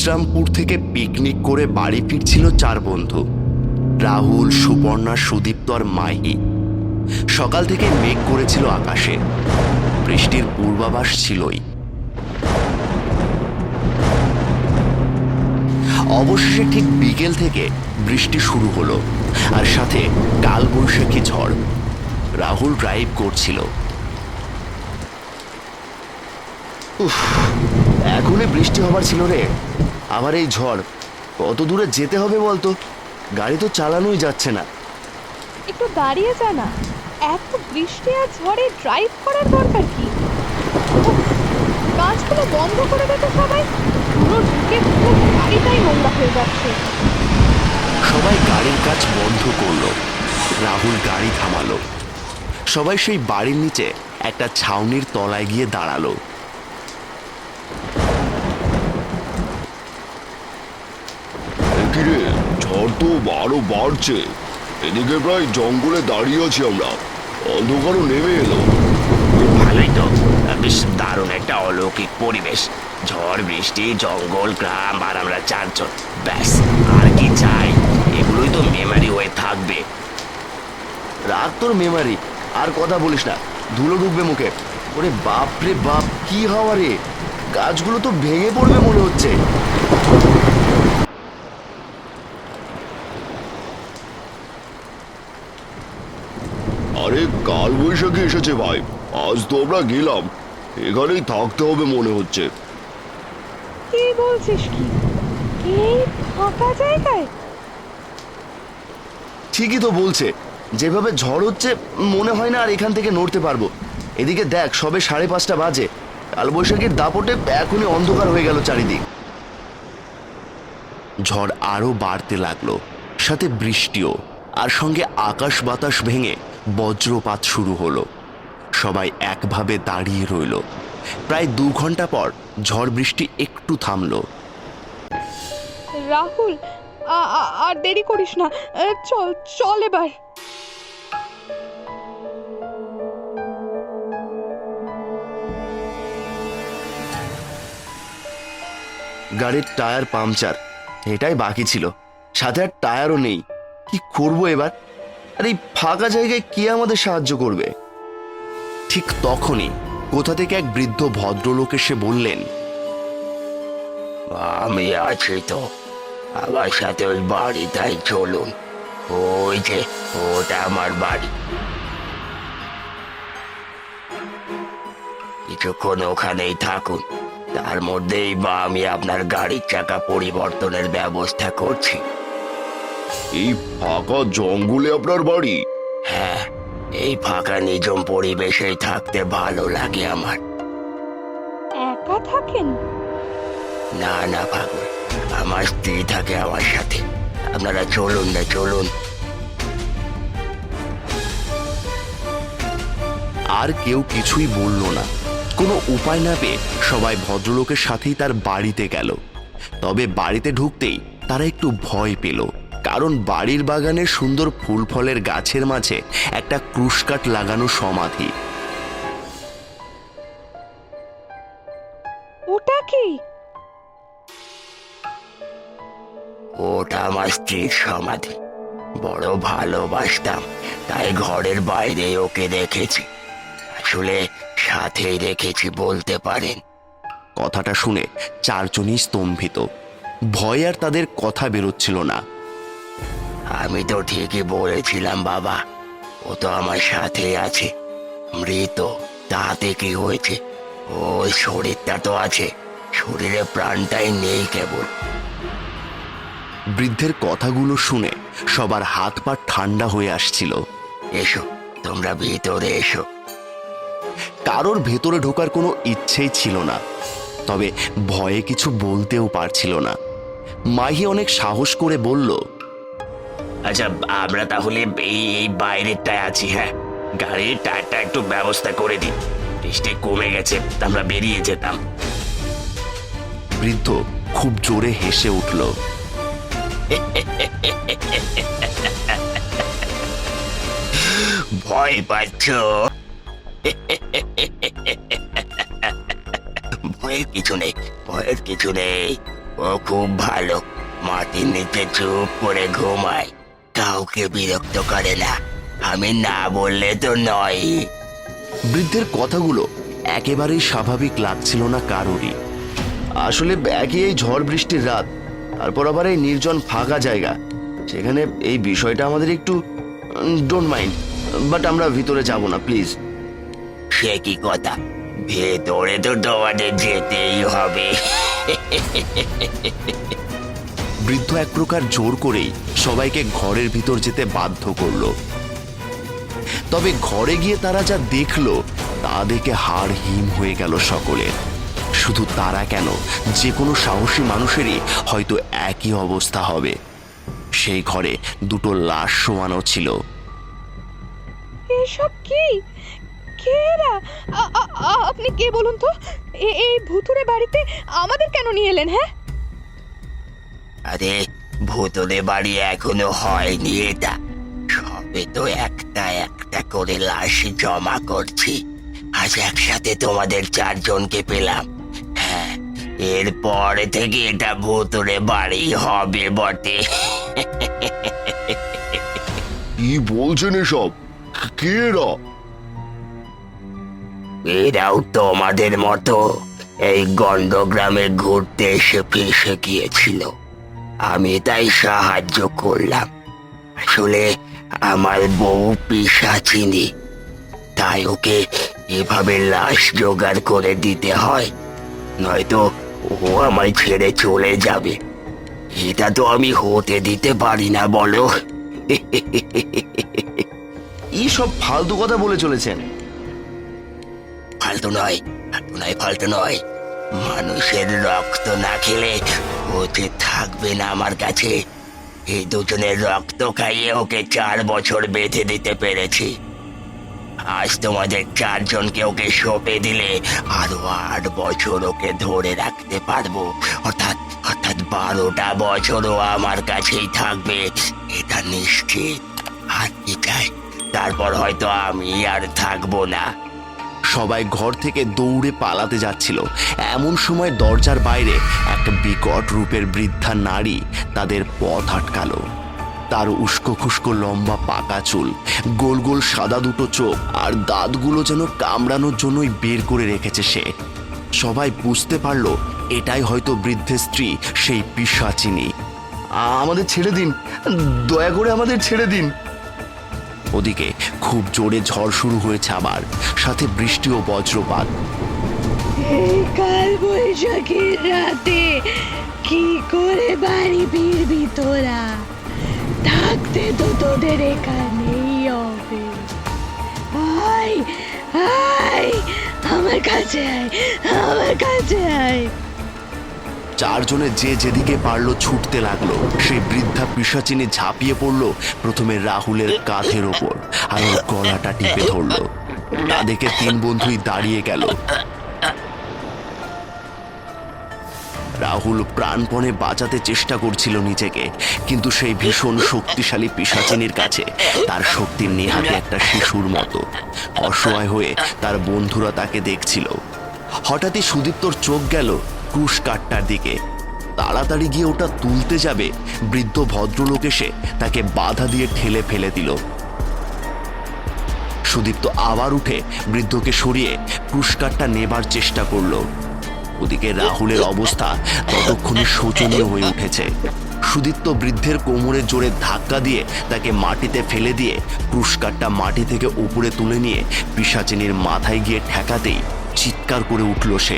বিশ্রামপুর থেকে পিকনিক করে বাড়ি ফিরছিল চার বন্ধু, রাহুল, সুপর্ণা, সুদীপ্ত আর মাহি। সকাল থেকে মেঘ করেছিল আকাশে, বৃষ্টির পূর্বাভাস ছিলই। অবশেষে ঠিক বিকেল থেকে বৃষ্টি শুরু হলো, আর সাথে কালবৈশাখী ঝড়। রাহুল ড্রাইভ করছিল। এখনই বৃষ্টি হবার ছিল রে, আবার এই ঝড়। কত দূরে যেতে হবে বলতো? গাড়ি তো চালানোই যাচ্ছে না। একটু দাঁড়িয়ে যা না, এত বৃষ্টি আর ঝড়ে ড্রাইভ করার দরকার কি? কাজগুলো বন্ধ করে দে তো সবাই, পুরো ঢুকে পুরো গাড়িটাই নোংরা হয়ে যাচ্ছে। সবাই গাড়ির কাজ বন্ধ করলো। রাহুল গাড়ি থামালো। সবাই সেই বাড়ির নিচে একটা ছাউনির তলায় গিয়ে দাঁড়ালো। কিরে, ঝড় তো আরো বাড়ছে। এদিকে প্রায় জঙ্গলে দাঁড়িয়ে আছি আমরা, অন্ধকারও নেমে এলো। ভালোই তো, বেশ দারুণ একটা অলৌকিক পরিবেশ। ঝড়, বৃষ্টি, জঙ্গল, গ্রাম, আর আমরা চারজন। ব্যাস, আর কি চাই? এগুলোই তো মেমারি হয়ে থাকবে। রাগ তোর মেমারি, আর কথা বলিস না, ধুলো ঢুকবে মুখে। ওরে বাপ রে বাপ, কি হাওয়া রে! গাছগুলো তো ভেঙে পড়বে মনে হচ্ছে। আরে কাল বৈশাখী এসেছে ভাই, আজ তো আমরা গেলাম। এখানেই থাকতে হবে মনে হচ্ছে। কি বলছিস কি? এই ফাঁকা জায়গায়? ঠিকই তো বলছে, যেভাবে ঝড় হচ্ছে মনে হয় না আর এখান থেকে নড়তে পারবো। এদিকে দেখ, সবে 5:30 বাজে। কালবৈশাখীর দাপটে এখনই অন্ধকার হয়ে গেল চারিদিক। ঝড় আরো বাড়তে লাগলো, সাথে বৃষ্টিও, আর সঙ্গে আকাশ বাতাস ভেঙে বজ্রপাত শুরু হলো। সবাই একভাবে দাঁড়িয়ে রইল। প্রায় 2 ঘন্টা পর ঝড় বৃষ্টি একটু থামলো। রাহুল, আর দেরি করিস না, চল চল এবার। গাড়ির টায়ার পাংচার, এটাই বাকি ছিল। সাথে আর টায়ারও নেই। কি করবো এবার? আর এই ফাঁকা জায়গায় কে আমাদের সাহায্য করবে? ঠিক তখনই কোথা থেকে এক বৃদ্ধ ভদ্রলোক এসে বললেন, আমি আছি তো, আমার সাথে ওই বাড়িটাই চলুন। ওই যে, ওটা আমার বাড়ি। কিছুক্ষণ ওখানেই থাকুন, তার মধ্যেই বা আমি আপনার গাড়ির চাকা পরিবর্তনের ব্যবস্থা করছি। এই ফাঁকা জঙ্গলে আপনার বাড়ি? হ্যাঁ, এই ফাঁকা নিঝুম পরিবেশেই থাকতে ভালো লাগে আমার। একা থাকেন? না না পাগল, আমার স্ত্রী থাকে আমার সাথে। আপনারা চলুন না, চলুন। আর কেউ কিছুই বলল না। কোনো উপায় না পেয়ে সবাই ভদ্রলোকের সাথেই তার বাড়িতে গেল। তবে বাড়িতে ঢুকতেই তারা একটু ভয় পেল, কারণ বাড়ির বাগানের সুন্দর ফুল ফলের গাছের মাঝে একটা ক্রুশকাঠ লাগানো সমাধি। ওটা কি? ওটা আমার স্ত্রীর সমাধি। বড় ভালোবাসতাম, তাই ঘরের বাইরে ওকে রেখেছি। আসলে সাথেই রেখেছি বলতে পারেন। কথাটা শুনে চারজনই স্তম্ভিত। ভয় আর তাদের কথা বেরোচ্ছিল না। আমি তো ঠিকই বলেছিলাম বাবা, ও তো আমার সাথেই আছে। মৃত, তাতে কি হয়েছে? ওই শরীরটা তো আছে, শরীরে প্রাণটাই নেই কেবল। বৃদ্ধের কথাগুলো শুনে সবার হাত পা ঠান্ডা হয়ে আসছিল। এসো, তোমরা ভিতরে এসো। কারোর ভেতরে ঢোকার কোনো ইচ্ছেই ছিল না, তবে ভয়ে কিছু বলতেও পারছিল না। মাহি অনেক সাহস করে বলল, আচ্ছা, আমরা তাহলে এই এই বাইরেরটায় আছি। হ্যাঁ, গাড়ির টায়ারটা একটু ব্যবস্থা করে দিন। বৃষ্টি কমে গেছে, আমরা বেরিয়ে যেতাম। বৃদ্ধ খুব জোরে হেসে উঠল। ভয় পাচ্ছ? ভয়ের কিছু নেই, ভয়ের কিছু নেই। ও খুব ভালো, মাটির নিচে চুপ করে ঘুমায়, কাউকে বিরক্ত করে না। আমি না বললে তো নয়। বৃদ্ধের কথাগুলো একেবারেই স্বাভাবিক লাগছিল না কারোরই। আসলে একই এই ঝড় বৃষ্টির রাত, তারপর আবার এই নির্জন ফাঁকা জায়গা, সেখানে এই বিষয়টা আমাদের একটু ডোন্ট মাইন্ড, বাট আমরা ভিতরে যাব না প্লিজ। সে কি কথা, ভেতরে তো তোমাদের যেতেই হবে। বৃদ্ধ এক প্রকার জোর করেই সবাইকে ঘরের ভিতর যেতে বাধ্য করলো। তবে ঘরে গিয়ে তারা যা দেখলো তা দেখে হাড় হিম হয়ে গেল সকলের। শুধু তারা কেন, যে কোনো সাহসী মানুষেরই হয়তো একই অবস্থা হবে। সেই ঘরে দুটো লাশ শোয়ানো ছিল। এসব কি? কে এরা? আপনি কে বলুন তো? এই ভুতুরে বাড়িতে আমাদের কেন নিয়ে এলেন? হ্যাঁ, আরে ভূতরে বাড়ি এখনো হয়নি, এটা সবে তো একটা একটা করে লাশ জমা করছি। আজ একসাথে তোমাদের চারজনকে পেলাম। হ্যাঁ, এরপর থেকে এটা ভূতরে বাড়ি হবে বটে। কি বলছেন এসব? কে এরা? এরাও তোমাদের মতো এই গন্ডগ্রামে ঘুরতে এসে ফেসে গিয়েছিল, আমি তাই সাহায্য করলাম। আসলে আমার বউ পিশাচিনী, তাই ওকে এভাবে লাশ জোগাড় করে দিতে হয়, নয়তো ও আমায় ছেড়ে চলে যাবে। এটা তো আমি হতে দিতে পারি না, বলো। এই সব ফালতু কথা বলে চলেছেন। ফালতু নয়, ফালতু নয়, ফালতু নয়। মানুষের রক্ত না খেলে ও যে থাকবে না আমার কাছে। এই দুজনের রক্ত খাইয়ে ওকে 4 বছর বেঁধে দিতে পেরেছি। আজ তোমাদের চারজনকে ওকে সঁপে দিলে আরো 8 বছর ওকে ধরে রাখতে পারবো। অর্থাৎ 12টা বছরও আমার কাছেই থাকবে, এটা নিশ্চিত। আর কি চাই? তারপর হয়তো আমি আর থাকবো না। সবাই ঘর থেকে দৌড়ে পালাতে যাচ্ছিল, এমন সময় দরজার বাইরে এক বিকট রূপের বৃদ্ধা নারী তাদের পথ আটকালো। তার উস্কো খুস্কো লম্বা পাকা চুল, গোল গোল সাদা দুটো চোখ, আর দাঁতগুলো যেন কামড়ানোর জন্যই বের করে রেখেছে সে। সবাই বুঝতে পারলো এটাই হয়তো বৃদ্ধের স্ত্রী, সেই পিশাচিনী। আমাদের ছেড়ে দিন, দয়া করে আমাদের ছেড়ে দিন। ওদিকে খুব জোরে ঝড় শুরু হয়েছে আবার, সাথে বৃষ্টি ও বজ্রপাত। এই কাল বৈশাখীর রাতে কি করে বাড়ি ফিরবি তোরা? থাকতে তো তোদের এখানেই হবে। আয় আয়, আমার কাছে আয়, আমার কাছে আয়। চারজনে যে যেদিকে পারলো ছুটতে লাগলো। সেই বৃদ্ধা পিশাচিনী ঝাঁপিয়ে পড়লো প্রথমে রাহুলের কাঁধের ওপর, আর ওর গলাটা টিপে ধরলো। তা দেখে 3 বন্ধুই দাঁড়িয়ে গেল। রাহুল প্রাণপণে বাঁচাতে চেষ্টা করছিল নিজেকে, কিন্তু সেই ভীষণ শক্তিশালী পিশাচিনীর কাছে তার শক্তির নেহাতে একটা শিশুর মতো। অসহায় হয়ে তার বন্ধুরা তাকে দেখছিল। হঠাৎই সুদীপ্তর চোখ গেল ক্রুশ কাঠটার দিকে। তাড়াতাড়ি গিয়ে ওটা তুলতে যাবে, বৃদ্ধ ভদ্রলোক এসে তাকে বাধা দিয়ে ঠেলে ফেলে দিল। সুদীপ্ত আবার উঠে বৃদ্ধকে সরিয়ে ক্রুশ কাঠটা নেবার চেষ্টা করলো। ওদিকে রাহুলের অবস্থা ততক্ষণে শোচনীয় হয়ে উঠেছে। সুদীপ্ত বৃদ্ধের কোমরে জোরে ধাক্কা দিয়ে তাকে মাটিতে ফেলে দিয়ে ক্রুশ কাঠটা মাটি থেকে উপরে তুলে নিয়ে পিশাচিনীর মাথায় গিয়ে ঠেকাতেই চিৎকার করে উঠল সে।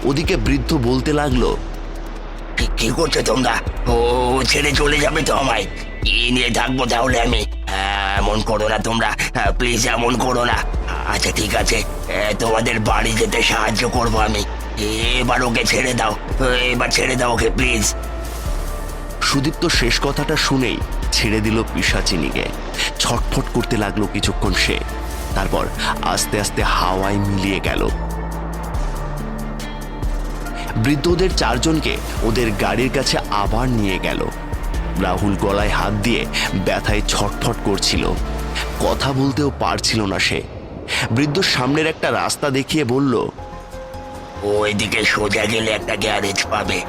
ওদিকে বৃদ্ধ বলতে লাগলো, কি করছো তোমরা? ও ছেড়ে চলে যাবে তো আমায়? কি নিয়ে থাকবো তাহলে আমি? এমন করো না তোমরা, প্লিজ এমন করো না। আচ্ছা ঠিক আছে, তোমাদের বাড়ি যেতে সাহায্য করবো আমি। এবার ওকে ছেড়ে দাও, এবার ছেড়ে দাও ওকে প্লিজ। সুদীপ্ত শেষ কথাটা শুনেই ছেড়ে দিল পিশাচিনীকে। ছটফট করতে লাগলো কিছুক্ষণ সে, তারপর আস্তে আস্তে হাওয়ায় মিলিয়ে গেল। বৃদ্ধদের চারজনকে ওদের গাড়ির কাছে আবার নিয়ে গেল। রাহুল গলায় হাত দিয়ে ব্যথায় ছটফট করছিল, কথা বলতেও পারছিল না সে। বৃদ্ধ সামনের একটা রাস্তা দেখিয়ে বলল, ওইদিকে সোজা গেলে একটা গ্যারেজ পাবে।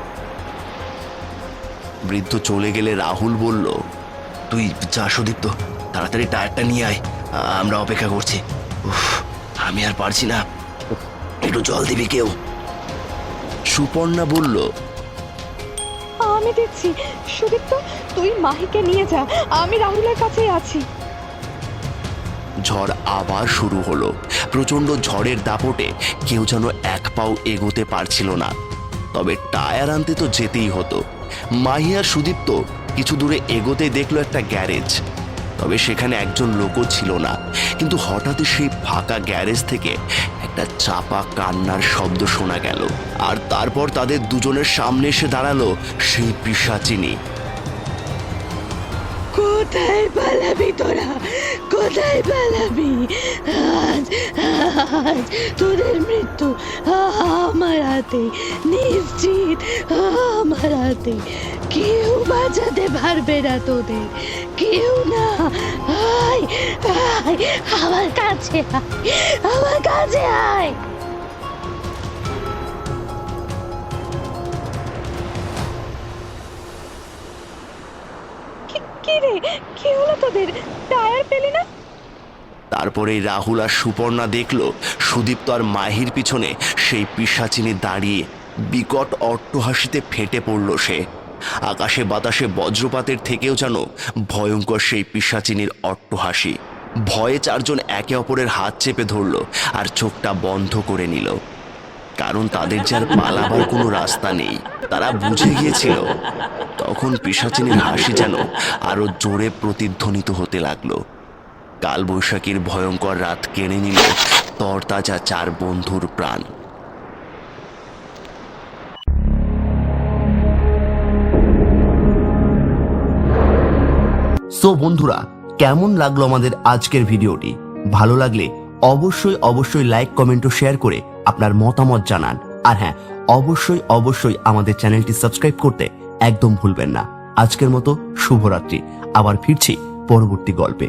বৃদ্ধ চলে গেলে রাহুল বলল, তুই যা সুদীপ্ত, তাড়াতাড়ি টায়ারটা নিয়ে আয়, আমরা অপেক্ষা করছি। উফ, আমি আর পারছি না, একটু জল দিবি কেউ? সুপর্ণা বলল, আমি দেখছি। সুদীপ্ত, তুই মাহিকে নিয়ে যা, আমি রাহুলের কাছেই আছি। ঝড় আবার শুরু হলো। প্রচন্ড ঝড়ের দাপটে কেউ যেন এক পাও এগোতে পারছিল না। তবে টায়ার আনতে তো যেতেই হতো। মাহি আর সুদীপ্ত কিছু দূরে এগোতে দেখলো একটা গ্যারেজ। তবে সেখানে একজন লোকও ছিল না। কিন্তু হঠাৎই সেই ফাঁকা গ্যারেজ থেকে একটা চাপা কান্নার শব্দ শোনা গেল। আর তারপর তাদের দুজনের সামনে এসে দাঁড়ালো সেই পিশাচিনী। কোথায় পালাবি তোরা? কোথায় পালাবি? আজ আজ তোদের মৃত্যু আমার হাতে, নিশ্চিত আমার হাতে। কেউ বাঁচাতে পারবে না তোদের, কেউ না। আয় আয়, আমার কাছে আয়, আমার কাছে আয়। কি রে, কি হলো তোদের? টায়ার পেলি না? তারপরে রাহুল আর সুপর্ণা দেখল সুদীপ্ত আর মাহির পিছনে সেই পিশাচিনী দাঁড়িয়ে বিকট অট্টহাসিতে ফেটে পড়ল সে। আকাশে বাতাসে বজ্রপাতের থেকেও যেন ভয়ঙ্কর সেই পিশাচিনীর অট্টহাসি। ভয়ে চারজন একে অপরের হাত চেপে ধরল আর চোখটা বন্ধ করে নিল। কারণ তাদের যে আর পালাবার কোনো রাস্তা নেই, তারা বুঝে গিয়েছিল। তখন পিশাচিনীর হাসি যেন আরো জোরে প্রতিধ্বনিত হতে লাগলো। কালবৈশাখীর ভয়ঙ্কর রাত কেড়ে নিল তরতাজা চার বন্ধুর প্রাণ। সো বন্ধুরা, কেমন লাগলো আমাদের আজকের ভিডিওটি? ভালো লাগলে অবশ্যই লাইক, কমেন্ট ও শেয়ার করে আপনার মতামত জানান। আর হ্যাঁ, অবশ্যই আমাদের চ্যানেলটি সাবস্ক্রাইব করতে একদম ভুলবেন না। আজকের মতো শুভরাত্রি। আবার ফিরছি পরবর্তী গল্পে।